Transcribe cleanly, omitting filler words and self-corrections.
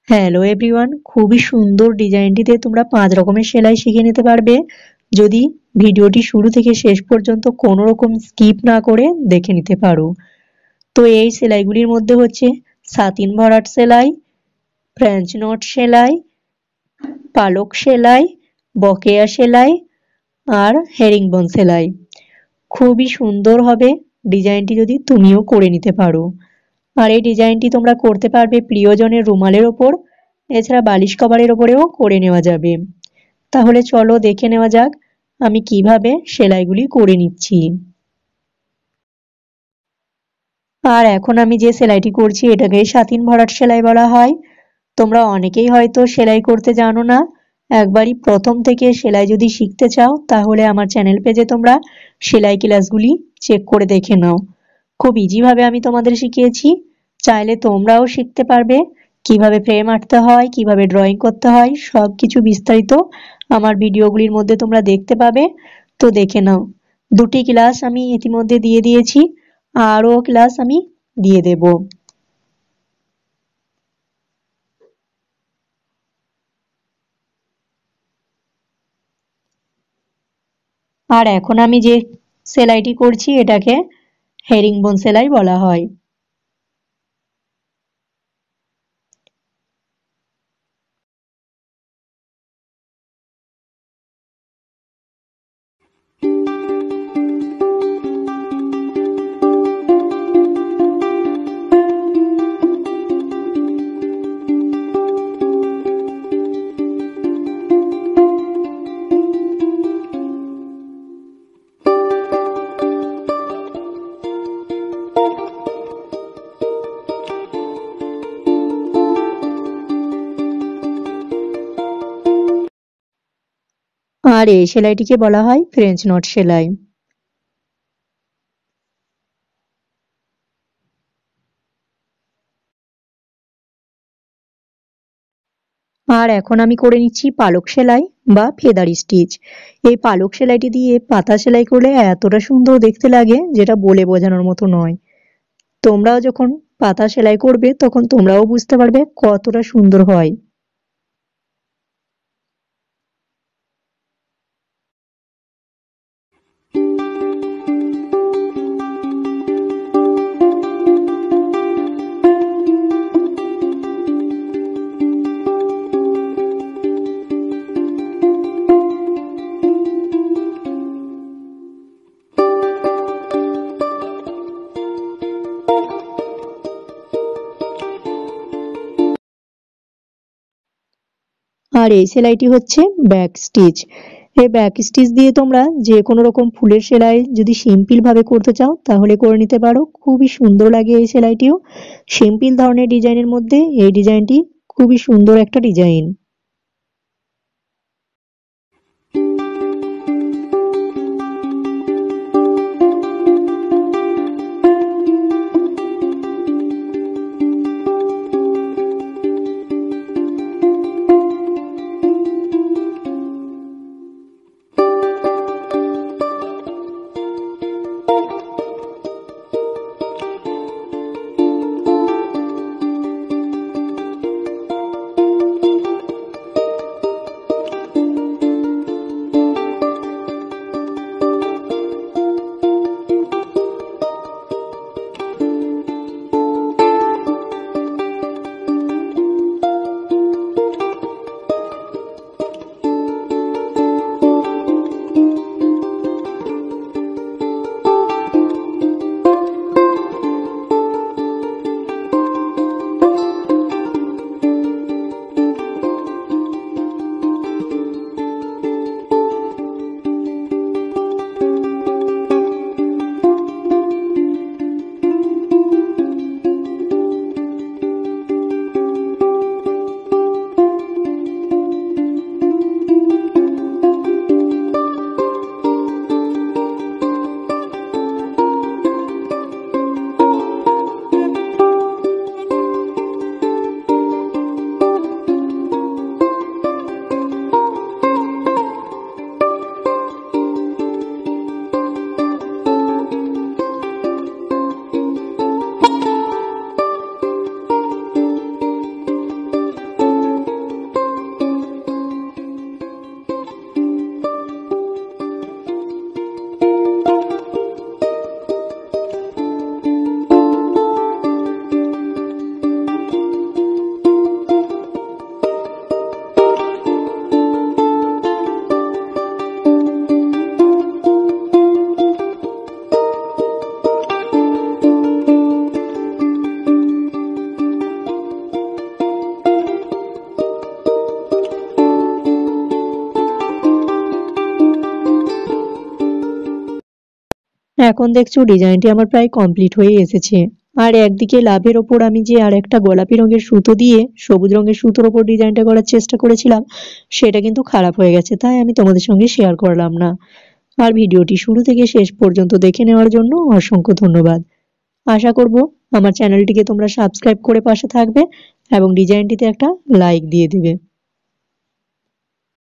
Hello everyone, খুবই সুন্দর ডিজাইনটিতে তোমরা 5 রকমের সেলাই শিখে নিতে পারবে যদি ভিডিওটি শুরু থেকে শেষ পর্যন্ত কোনো রকম স্কিপ না করে দেখে নিতে পারো। তো এই সেলাইগুলির মধ্যে হচ্ছে সাতিন ভরাট সেলাই, ফ্রেঞ্চ নট সেলাই, পালক সেলাই, বকেয়া সেলাই আর হেরিংবোন সেলাই। খুবই সুন্দর হবে ডিজাইনটি যদি তুমিও করে নিতে পারো। আর এই ডিজাইনটি তোমরা করতে পারবে প্রিয়জনের রুমালের ওপর, এছাড়া বালিশ কভারের ওপরেও করে নেওয়া যাবে। তাহলে চলো দেখে নেওয়া যাক আমি কিভাবে সেলাইগুলি করে নিচ্ছি। আর এখন আমি যে সেলাইটি করছি এটাকে সাতিন ভরাট সেলাই বলা হয়। তোমরা অনেকেই হয়তো সেলাই করতে জানো না। একবারই প্রথম থেকে সেলাই যদি শিখতে চাও তাহলে আমার চ্যানেল পেজে তোমরা সেলাই ক্লাসগুলি চেক করে দেখে নাও। খুব ইজিভাবে আমি তোমাদের শিখিয়েছি। চাইলে তোমরাও শিখতে পারবে কিভাবে ফ্রেম আঁটতে হয়, কিভাবে ড্রয়িং করতে হয়, সবকিছু বিস্তারিত আমার ভিডিওগুলির মধ্যে তোমরা দেখতে পাবে। তো দেখে নাও। দুটি ক্লাস আমি ইতিমধ্যে দিয়ে দিয়েছি, আরও ক্লাস আমি দিয়ে দেব। আর এখন আমি যে সেলাইটি করছি এটাকে হেরিংবোন সেলাই বলা হয়। আর এই সেলাইটিকে বলা হয় ফ্রেঞ্চ নট সেলাই। আর এখন আমি করে নিচ্ছি পালক সেলাই বা ফেদার স্টিচ। এই পালক সেলাইটি দিয়ে পাতা সেলাই করলে এতটা সুন্দর দেখতে লাগে যেটা বলে বোঝানোর মতো নয়। তোমরাও যখন পাতা সেলাই করবে তখন তোমরাও বুঝতে পারবে কতটা সুন্দর হয়। আর এই সেলাইটি হচ্ছে ব্যাক স্টিচ। এই ব্যাক স্টিচ দিয়ে তোমরা যে কোনো রকম ফুলের সেলাই যদি সিম্পল ভাবে করতে চাও তাহলে করে নিতে পারো। খুবই সুন্দর লাগে এই সেলাইটিও। সিম্পল ধরনের ডিজাইনের মধ্যে এই ডিজাইনটি খুবই সুন্দর একটা ডিজাইন। এখন দেখছো ডিজাইনটি আমার প্রায় কমপ্লিট হয়ে এসেছে। আর একদিকে লাভের ওপর আমি যে আর একটা গোলাপি রঙের সুতো দিয়ে সবুজ রঙের সুতোর ওপর ডিজাইনটা করার চেষ্টা করেছিলাম, সেটা কিন্তু খারাপ হয়ে গেছে, তাই আমি তোমাদের সঙ্গে শেয়ার করলাম না। আর ভিডিওটি শুরু থেকে শেষ পর্যন্ত দেখে নেওয়ার জন্য অসংখ্য ধন্যবাদ। আশা করব আমার চ্যানেলটিকে তোমরা সাবস্ক্রাইব করে পাশে থাকবে এবং ডিজাইনটিতে একটা লাইক দিয়ে দিবে।